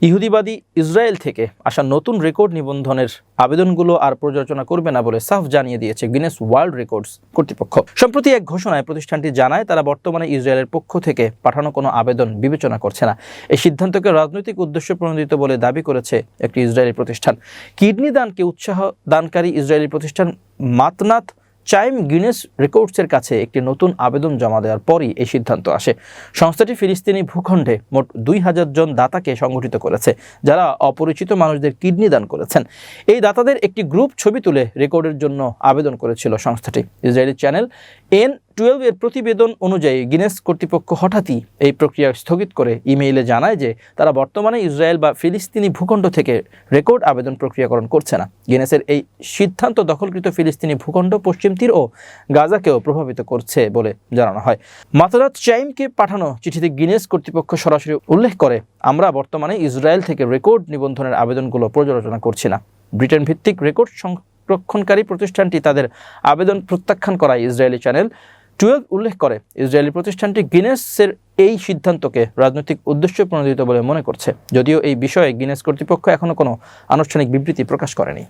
ইহুদিবাদী ইসরায়েল থেকে আসা নতুন রেকর্ড নিবন্ধনের আবেদনগুলো আর পর্যালোচনা করবে না বলে সাফ জানিয়ে দিয়েছে গিনেস ওয়ার্ল্ড রেকর্ডস কর্তৃপক্ষ। সম্প্রতি এক ঘোষণায় প্রতিষ্ঠানটি জানায় তারা বর্তমানে ইসরায়েলের পক্ষ থেকে পাঠানো কোনো আবেদন বিবেচনা করছে না। এই সিদ্ধান্তকে রাজনৈতিক উদ্দেশ্য প্রণোদিত বলে দাবি করেছে একটি ইসরায়েলি প্রতিষ্ঠান। কিডনি দানকে উৎসাহ দানকারী ইসরায়েলি প্রতিষ্ঠান মাতনাত চাইম গিনেস রেকর্ডসের কাছে একটি নতুন আবেদন জমা দেওয়ার পরই এই সিদ্ধান্ত আসে। সংস্থাটি ফিলিস্তিনি ভূখণ্ডে মোট 2000 জন দাতাকে সংগঠিত করেছে, যারা অপরিচিত মানুষদের কিডনি দান করেছেন। এই দাতাদের একটি গ্রুপ ছবি তুলে রেকর্ডের জন্য আবেদন করেছিল সংস্থাটি। ইসরায়েলি চ্যানেল N12 এর প্রতিবেদন অনুযায়ী গিনেস কর্তৃপক্ষ হঠাৎই এই প্রক্রিয়া স্থগিত করে ইমেইলে জানায় যে তারা বর্তমানে ইসরায়েল বা ফিলিস্তিনি ভূখণ্ড থেকে রেকর্ড আবেদন প্রক্রিয়াকরণ করছে না। গিনেসের এই সিদ্ধান্ত দখলকৃত ফিলিস্তিনি ভূখণ্ড, পশ্চিম তীর ও গাজাকেও প্রভাবিত করছে বলে জানানো হয়। মাতনাত চাইমকে পাঠানো চিঠিতে গিনেস কর্তৃপক্ষ সরাসরি উল্লেখ করে, আমরা বর্তমানে ইসরায়েল থেকে রেকর্ড নিবন্ধনের আবেদনগুলো পর্যালোচনা করছি না। ব্রিটেন ভিত্তিক রেকর্ড সংরক্ষণকারী প্রতিষ্ঠানটি তাদের আবেদন প্রত্যাখ্যান করায় ইসরায়েলি চ্যানেল 12 উল্লেখ করে, ইসরায়েলি প্রতিষ্ঠানটি গিনেসের এই সিদ্ধান্তকে রাজনৈতিক উদ্দেশ্য প্রণোদিত বলে মনে করছে, যদিও এই বিষয়ে গিনেস কর্তৃপক্ষ এখনো কোনো আনুষ্ঠানিক বিবৃতি প্রকাশ করেনি।